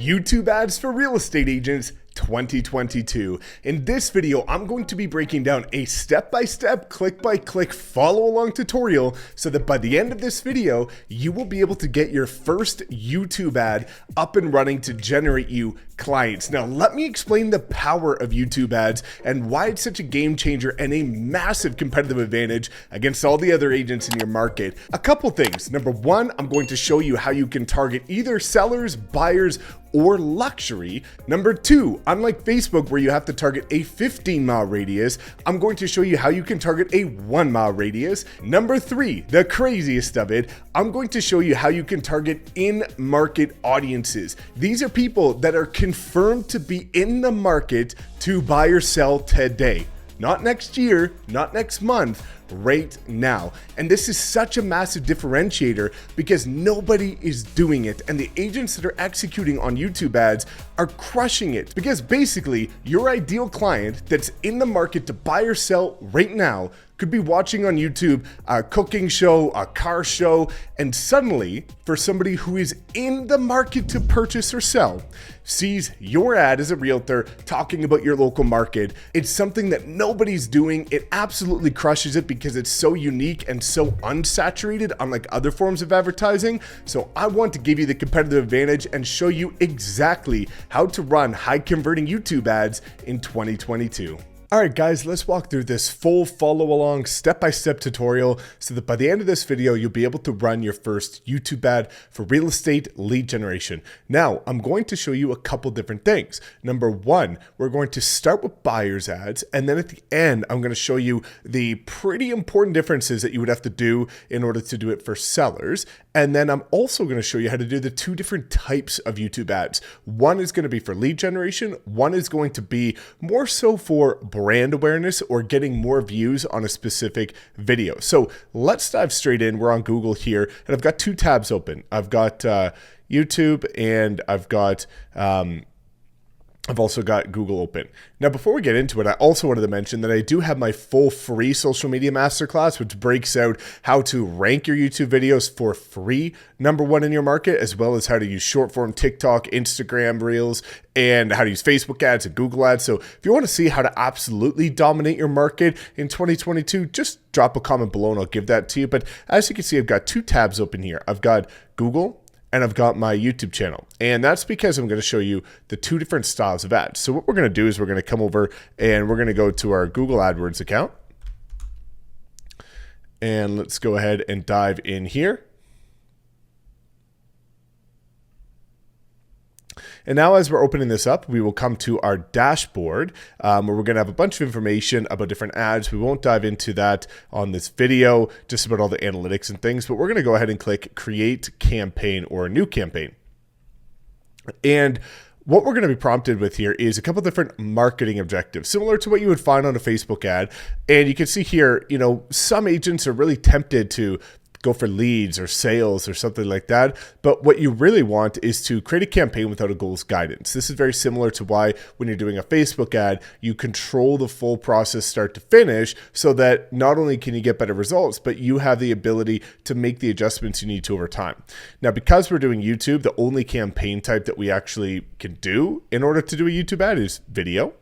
YouTube ads for real estate agents 2022. In this video, I'm going to be breaking down a step-by-step, click-by-click follow-along tutorial so that by the end of this video, you will be able to get your first YouTube ad up and running to generate you clients. Now, let me explain the power of YouTube ads and why it's such a game changer and a massive competitive advantage against all the other agents in your market. A couple things. Number one, I'm going to show you how you can target either sellers, buyers, or luxury. Number two, unlike Facebook where you have to target a 15-mile radius, I'm going to show you how you can target a 1-mile radius. Number three, the craziest of it, I'm going to show you how you can target in-market audiences. These are people that are confirmed to be in the market to buy or sell today. Not next year, not next month, right now. And this is such a massive differentiator because nobody is doing it. And the agents that are executing on YouTube ads are crushing it because basically your ideal client that's in the market to buy or sell right now could be watching on YouTube a cooking show, a car show, and suddenly for somebody who is in the market to purchase or sell, sees your ad as a realtor talking about your local market. It's something that nobody's doing. It absolutely crushes it because it's so unique and so unsaturated, unlike other forms of advertising. So I want to give you the competitive advantage and show you exactly how to run high converting YouTube ads in 2022. All right, guys, let's walk through this full follow-along step-by-step tutorial so that by the end of this video, you'll be able to run your first YouTube ad for real estate lead generation. Now, I'm going to show you a couple different things. Number one, we're going to start with buyers ads, and then at the end, I'm going to show you the pretty important differences that you would have to do in order to do it for sellers. And then I'm also going to show you how to do the two different types of YouTube ads. One is going to be for lead generation. One is going to be more so for brand awareness or getting more views on a specific video. So let's dive straight in. We're on Google here, and I've got two tabs open. I've got YouTube and I've also got Google open. Now, before we get into it, I also wanted to mention that I do have my full free social media masterclass, which breaks out how to rank your YouTube videos for free, number one in your market, as well as how to use short form TikTok, Instagram Reels, and how to use Facebook ads and Google ads. So if you want to see how to absolutely dominate your market in 2022, just drop a comment below and I'll give that to you. But as you can see, I've got two tabs open here. I've got Google and I've got my YouTube channel. And that's because I'm going to show you the two different styles of ads. So what we're going to do is we're going to come over and we're going to go to our Google AdWords account. And let's go ahead and dive in here. And now as we're opening this up, we will come to our dashboard where we're going to have a bunch of information about different ads. We won't dive into that on this video, just about all the analytics and things, but we're going to go ahead and click Create Campaign or a New Campaign. And what we're going to be prompted with here is a couple different marketing objectives, similar to what you would find on a Facebook ad. And you can see here, you know, some agents are really tempted to go for leads or sales or something like that. But what you really want is to create a campaign without a goals guidance. This is very similar to why when you're doing a Facebook ad, you control the full process start to finish so that not only can you get better results, but you have the ability to make the adjustments you need to over time. Now, because we're doing YouTube, the only campaign type that we actually can do in order to do a YouTube ad is video.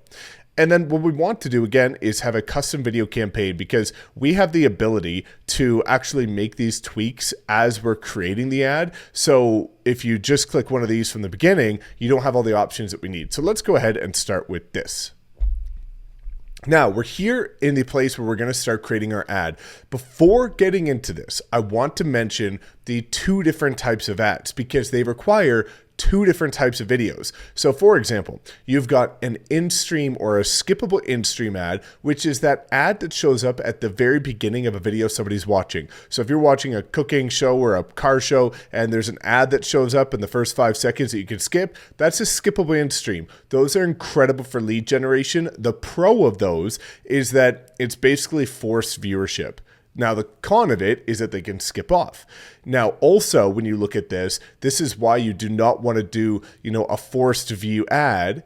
And then what we want to do again is have a custom video campaign because we have the ability to actually make these tweaks as we're creating the ad. So if you just click one of these from the beginning, you don't have all the options that we need. So let's go ahead and start with this. Now we're here in the place where we're going to start creating our ad. Before getting into this, I want to mention the two different types of ads because they require two different types of videos. So for example, you've got an in-stream or a skippable in-stream ad, which is that ad that shows up at the very beginning of a video somebody's watching. So if you're watching a cooking show or a car show and there's an ad that shows up in the first 5 seconds that you can skip, that's a skippable in-stream. Those are incredible for lead generation. The pro of those is that it's basically forced viewership. Now, the con of it is that they can skip off. Now, also, when you look at this, this is why you do not want to do, a forced view ad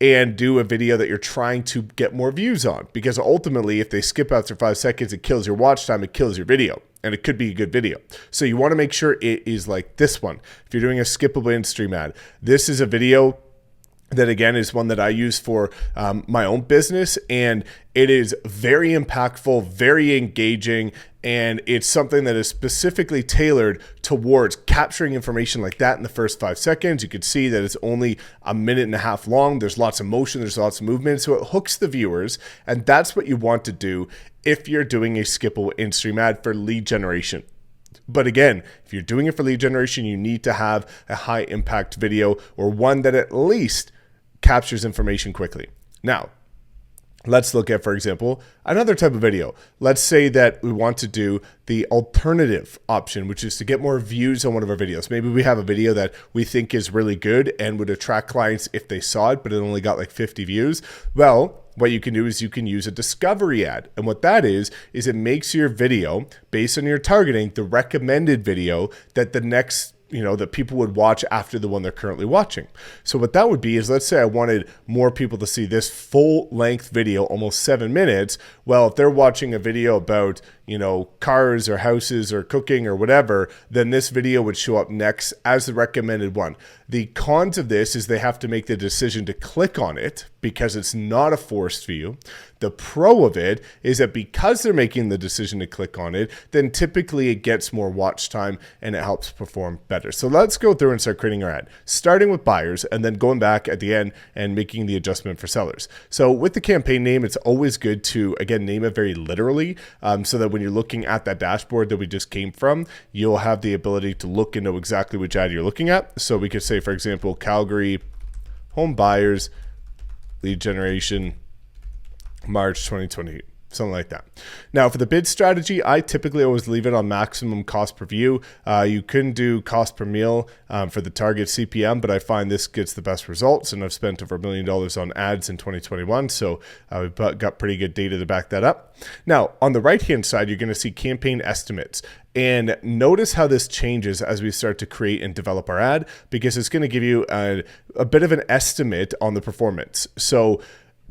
and do a video that you're trying to get more views on. Because ultimately, if they skip after 5 seconds, it kills your watch time, it kills your video. and it could be a good video. So you want to make sure it is like this one. If you're doing a skippable in-stream ad, this is a video that again is one that I use for my own business, and it is very impactful, very engaging, and it's something that is specifically tailored towards capturing information like that in the first 5 seconds. You can see that it's only a minute and a half long. There's lots of motion, there's lots of movement, so it hooks the viewers, and that's what you want to do if you're doing a skippable in-stream ad for lead generation. But again, if you're doing it for lead generation, you need to have a high impact video, or one that at least captures information quickly. Now, let's look at, for example, another type of video. Let's say that we want to do the alternative option, which is to get more views on one of our videos. Maybe we have a video that we think is really good and would attract clients if they saw it, but it only got like 50 views. Well, what you can do is you can use a discovery ad. And what that is it makes your video, based on your targeting, the recommended video that the next that people would watch after the one they're currently watching. So what that would be is, let's say I wanted more people to see this full length video, almost 7 minutes. Well, if they're watching a video about, cars or houses or cooking or whatever, then this video would show up next as the recommended one. The cons of this is they have to make the decision to click on it because it's not a forced view. The pro of it is that because they're making the decision to click on it, then typically it gets more watch time and it helps perform better. So let's go through and start creating our ad, starting with buyers and then going back at the end and making the adjustment for sellers. So with the campaign name, it's always good to, again, name it very literally, so that when you're looking at that dashboard that we just came from, you'll have the ability to look and know exactly which ad you're looking at. So we could say, for example, Calgary home buyers, lead generation, March 2020, something like that. Now for the bid strategy, I typically always leave it on maximum cost per view. You can do cost per meal for the target CPM, but I find this gets the best results, and I've spent over $1 million on ads in 2021, so we've got pretty good data to back that up. Now on the right hand side, you're going to see campaign estimates. And notice how this changes as we start to create and develop our ad, because it's going to give you a bit of an estimate on the performance. So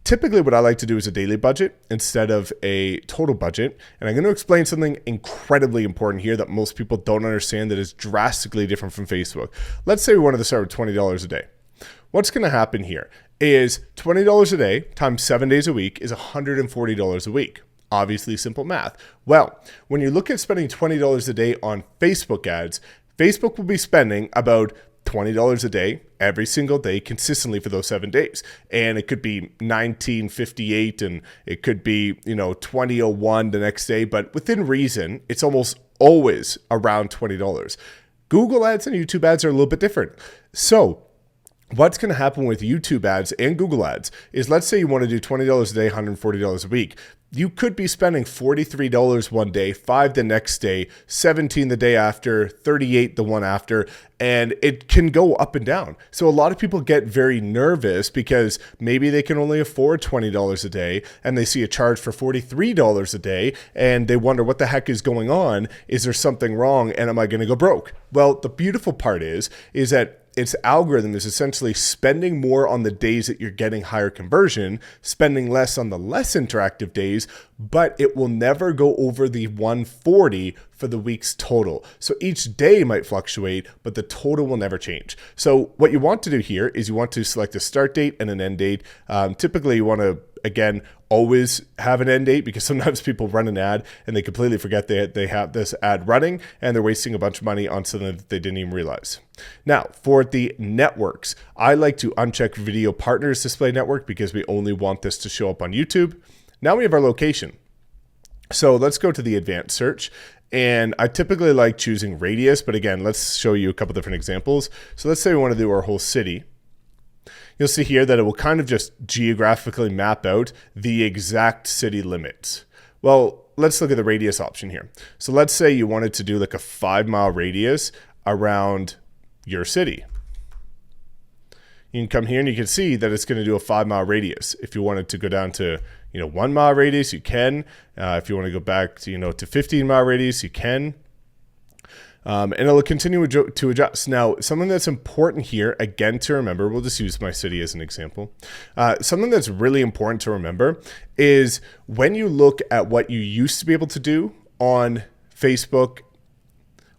typically what I like to do is a daily budget instead of a total budget. And I'm going to explain something incredibly important here that most people don't understand, that is drastically different from Facebook. Let's say we wanted to start with $20 a day. What's going to happen here is $20 a day times 7 days a week is $140 a week. Obviously simple math. Well, when you look at spending $20 a day on Facebook ads, Facebook will be spending about $20 a day every single day consistently for those 7 days. And it could be $19.58 and it could be, $20.01 the next day, but within reason, it's almost always around $20. Google ads and YouTube ads are a little bit different. So what's going to happen with YouTube ads and Google ads is, let's say you want to do $20 a day, $140 a week. You could be spending $43 one day, $5 the next day, $17 the day after, $38 the one after, and it can go up and down. So a lot of people get very nervous because maybe they can only afford $20 a day and they see a charge for $43 a day and they wonder what the heck is going on. Is there something wrong, and am I going to go broke? Well, the beautiful part is that its algorithm is essentially spending more on the days that you're getting higher conversion, spending less on the less interactive days, but it will never go over the 140 for the week's total. So each day might fluctuate, but the total will never change. So what you want to do here is you want to select a start date and an end date. Typically you want to, again, always have an end date, because sometimes people run an ad and they completely forget they have this ad running and they're wasting a bunch of money on something that they didn't even realize. Now, for the networks, I like to uncheck Video Partners Display Network because we only want this to show up on YouTube. Now we have our location. So let's go to the advanced search. And I typically like choosing radius, but again, let's show you a couple different examples. So let's say we want to do our whole city. You'll see here that it will kind of just geographically map out the exact city limits. Well, let's look at the radius option here. So let's say you wanted to do like a 5-mile radius around your city. You can come here and you can see that it's going to do a 5-mile radius. If you wanted to go down to 1-mile radius, you can. If you want to go back to to 15-mile radius, you can. And it'll continue to adjust. Now, something that's important here, again, to remember, we'll just use my city as an example. Something that's really important to remember is when you look at what you used to be able to do on Facebook.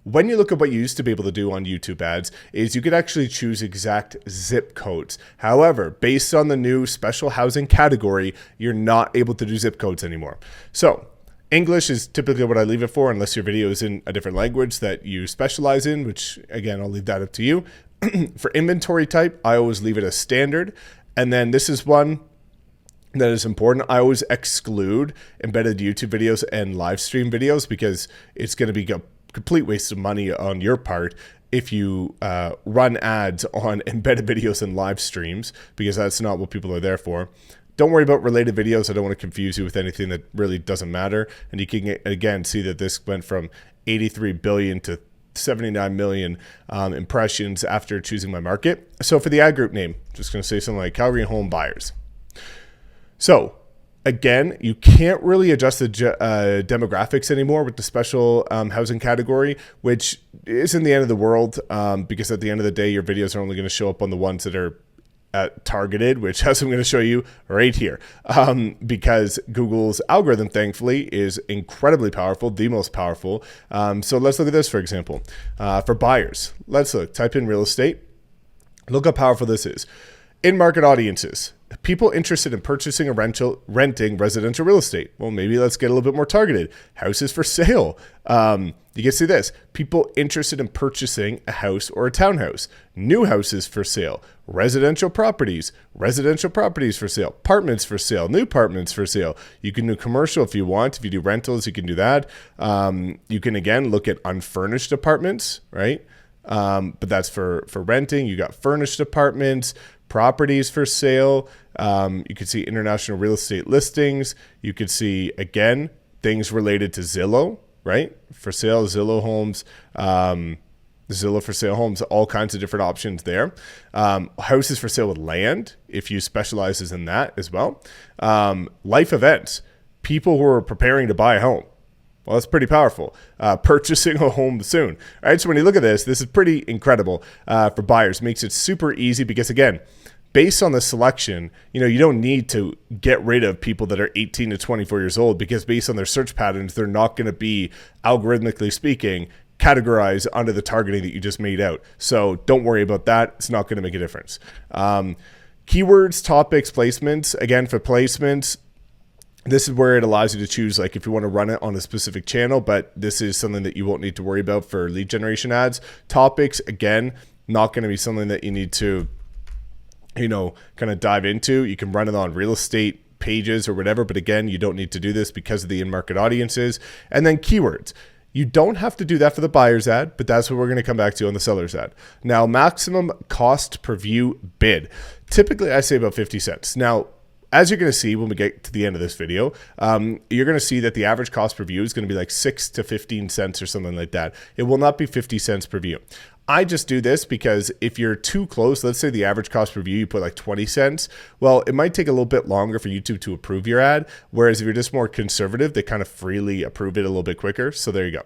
When you look at what you used to be able to do on YouTube ads is you could actually choose exact zip codes. However, based on the new special housing category, you're not able to do zip codes anymore. So English is typically what I leave it for, unless your video is in a different language that you specialize in, which again, I'll leave that up to you. For inventory type, I always leave it as standard. And then this is one that is important. I always exclude embedded YouTube videos and live stream videos because it's going to be a complete waste of money on your part if you run ads on embedded videos and live streams, because that's not what people are there for. Don't worry about related videos. I don't want to confuse you with anything that really doesn't matter. And you can, again, see that this went from 83 billion to 79 million impressions after choosing my market. So for the ad group name, just going to say something like Calgary home buyers. So again, you can't really adjust the demographics anymore with the special housing category, which isn't the end of the world, because at the end of the day, your videos are only going to show up on the ones that are targeted, which as I'm going to show you right here, because Google's algorithm, thankfully, is incredibly powerful, the most powerful. So let's look at this, for example. For buyers, let's type in real estate. Look how powerful this is. In-market audiences. People interested in purchasing or renting residential real estate. Well, maybe let's get a little bit more targeted. Houses for sale. You can see this. People interested in purchasing a house or a townhouse. New houses for sale. Residential properties for sale. Apartments for sale. New apartments for sale. You can do commercial if you want. If you do rentals, you can do that. You can, again, look at unfurnished apartments, right? But that's for renting. You got furnished apartments, properties for sale. You can see international real estate listings. You could see, again, things related to Zillow, right? For sale, Zillow homes, Zillow for sale homes, all kinds of different options there. Houses for sale with land, if you specialize in that as well. Life events, people who are preparing to buy a home. Well, that's pretty powerful. Purchasing a home soon. All right, so when you look at this is pretty incredible for buyers. Makes it super easy because, again, based on the selection, you don't need to get rid of people that are 18 to 24 years old, because based on their search patterns, they're not going to be, algorithmically speaking, categorized under the targeting that you just made out. So don't worry about that. It's not going to make a difference. Keywords, topics, placements. Again, for placements, this is where it allows you to choose, like, if you want to run it on a specific channel, but this is something that you won't need to worry about for lead generation ads. Topics, again, not going to be something that you need to, kind of dive into. You can run it on real estate pages or whatever, but again, you don't need to do this because of the in-market audiences. And then keywords. You don't have to do that for the buyer's ad, but that's what we're going to come back to on the seller's ad. Now, maximum cost per view bid. Typically, I say about 50 cents. Now, as you're going to see when we get to the end of this video, you're going to see that the average cost per view is going to be like 6 to 15 cents or something like that. It will not be 50 cents per view. I just do this because if you're too close, let's say the average cost per view, you put like 20 cents. Well, it might take a little bit longer for YouTube to approve your ad. Whereas if you're just more conservative, they kind of freely approve it a little bit quicker. So there you go.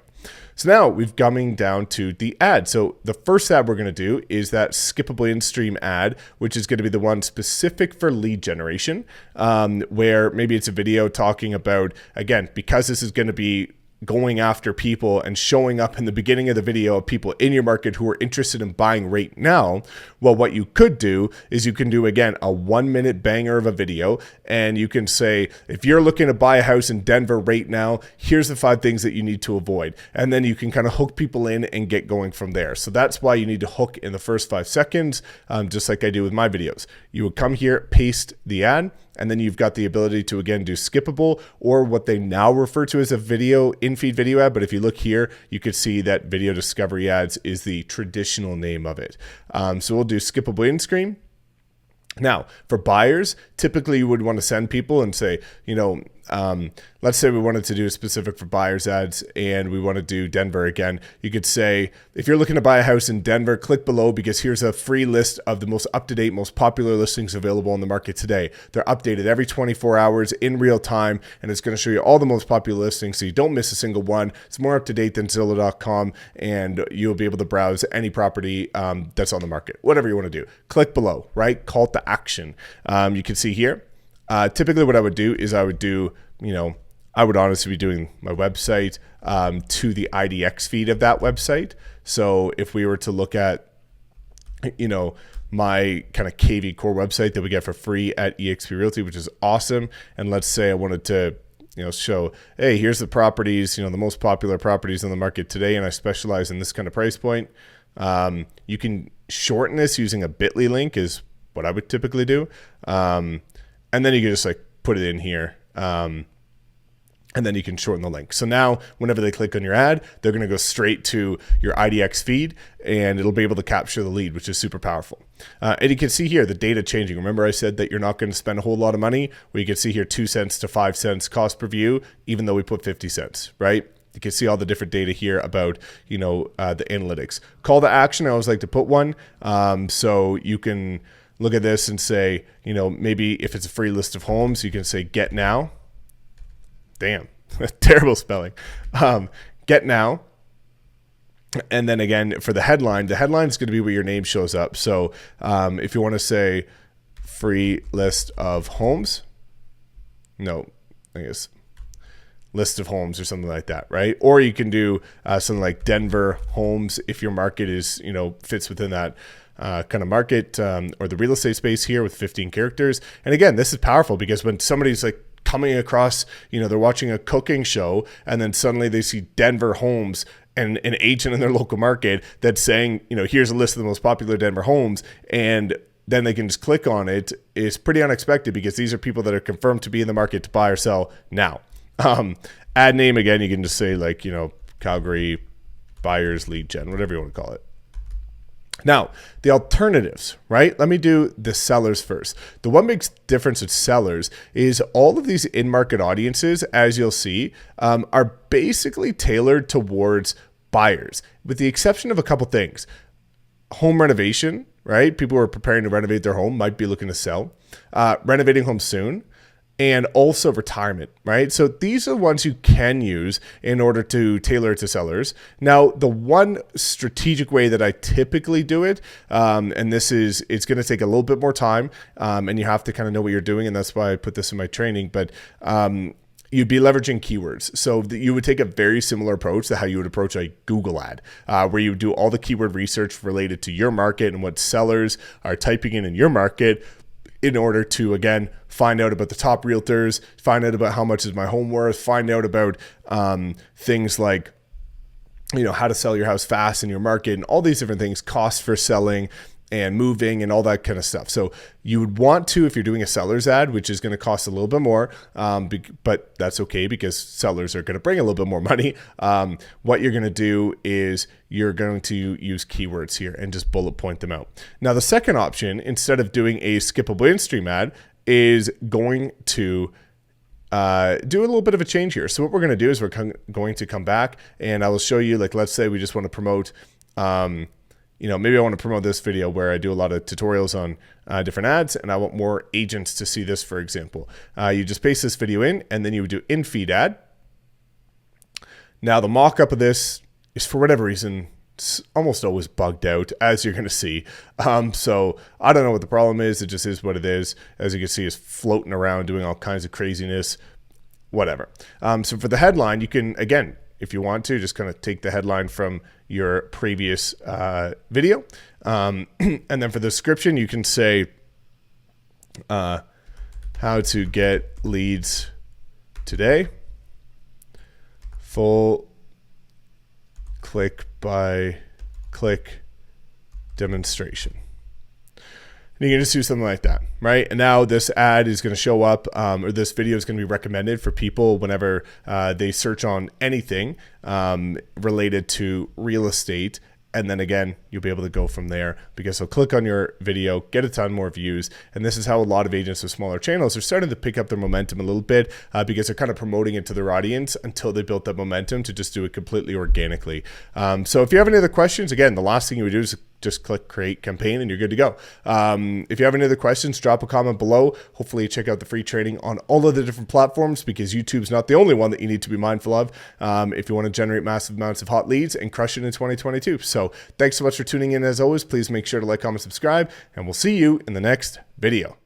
So now we've coming down to the ad. So the first ad we're going to do is that skippable in-stream ad, which is going to be the one specific for lead generation, where maybe it's a video talking about, again, because this is going to be going after people and showing up in the beginning of the video of people in your market who are interested in buying right now. Well, what you could do is you can do, again, a 1-minute banger of a video, and you can say, if you're looking to buy a house in Denver right now, here's the 5 things that you need to avoid. And then you can kind of hook people in and get going from there. So that's why you need to hook in the first 5 seconds, just like I do with my videos. You would come here, paste the ad, and then you've got the ability to, again, do skippable, or what they now refer to as a video in-feed video ad. But if you look here, you could see that video discovery ads is the traditional name of it. So we'll do skippable in-screen. Now, for buyers, typically you would want to send people and say, let's say we wanted to do a specific for buyers ads and we want to do Denver again. You could say, if you're looking to buy a house in Denver, click below because here's a free list of the most up-to-date, most popular listings available on the market today. They're updated every 24 hours in real time, and it's going to show you all the most popular listings so you don't miss a single one. It's more up-to-date than Zillow.com, and you'll be able to browse any property that's on the market, whatever you want to do. Click below, right? Call to action. You can see here. Typically what I would do is I would do, I would honestly be doing my website to the IDX feed of that website. So if we were to look at, my kind of KV core website that we get for free at eXp Realty, which is awesome. And let's say I wanted to, show, hey, here's the properties, the most popular properties on the market today, and I specialize in this kind of price point. You can shorten this using a bit.ly link is what I would typically do. And then you can just put it in here. And then you can shorten the link. So now whenever they click on your ad, they're going to go straight to your IDX feed, and it'll be able to capture the lead, which is super powerful. And you can see here the data changing. Remember I said that you're not going to spend a whole lot of money? Well, you can see here 2 cents to 5 cents cost per view, even though we put 50 cents, right? You can see all the different data here about, the analytics. Call to action, I always like to put one. So you can look at this and say, maybe if it's a free list of homes, you can say get now. Damn, terrible spelling. Get now. And then again, for the headline is going to be where your name shows up. So if you want to say free list of homes, list of homes or something like that, right? Or you can do something like Denver homes if your market is, fits within that kind of market or the real estate space here with 15 characters. And again, this is powerful because when somebody's coming across, they're watching a cooking show and then suddenly they see Denver homes and an agent in their local market that's saying, here's a list of the most popular Denver homes, and then they can just click on it, is pretty unexpected because these are people that are confirmed to be in the market to buy or sell now. Ad name, again, you can just say Calgary buyers lead gen, whatever you want to call it. Now, the alternatives, right? Let me do the sellers first. The one big difference with sellers is all of these in-market audiences, as you'll see, are basically tailored towards buyers, with the exception of a couple things. Home renovation, right? People who are preparing to renovate their home might be looking to sell. Renovating homes soon. And also retirement, right? So these are the ones you can use in order to tailor it to sellers. Now, the one strategic way that I typically do it, and it's going to take a little bit more time, and you have to kind of know what you're doing, and that's why I put this in my training, but you'd be leveraging keywords. So you would take a very similar approach to how you would approach a Google ad, where you do all the keyword research related to your market and what sellers are typing in your market, in order to, again, find out about the top realtors, find out about how much is my home worth, find out about things like, how to sell your house fast in your market and all these different things, costs for selling and moving and all that kind of stuff. So you would want to, if you're doing a seller's ad, which is going to cost a little bit more, but that's okay because sellers are going to bring a little bit more money. What you're going to do is you're going to use keywords here and just bullet point them out. Now, the second option, instead of doing a skippable in-stream ad, is going to do a little bit of a change here. So what we're going to do is we're going to come back and I will show you, let's say we just want to promote, maybe I want to promote this video where I do a lot of tutorials on different ads and I want more agents to see this, for example. You just paste this video in and then you would do in-feed ad. Now the mock-up of this is, for whatever reason, it's almost always bugged out, as you're going to see. So I don't know what the problem is. It just is what it is. As you can see, it's floating around doing all kinds of craziness, whatever. So for the headline, you can, again, if you want to, just kind of take the headline from your previous video. And then for the description, you can say how to get leads today. Full click-by-click demonstration. And you can just do something like that, right? And now this ad is going to show up, or this video is going to be recommended for people whenever they search on anything related to real estate. And then again, you'll be able to go from there because they'll click on your video, get a ton more views. And this is how a lot of agents with smaller channels are starting to pick up their momentum a little bit because they're kind of promoting it to their audience until they built that momentum to just do it completely organically. So if you have any other questions, again, the last thing you would do is just click create campaign and you're good to go. If you have any other questions, drop a comment below. Hopefully check out the free training on all of the different platforms because YouTube's not the only one that you need to be mindful of if you want to generate massive amounts of hot leads and crush it in 2022. So thanks so much for tuning in. As always, please make sure to like, comment, subscribe, and we'll see you in the next video.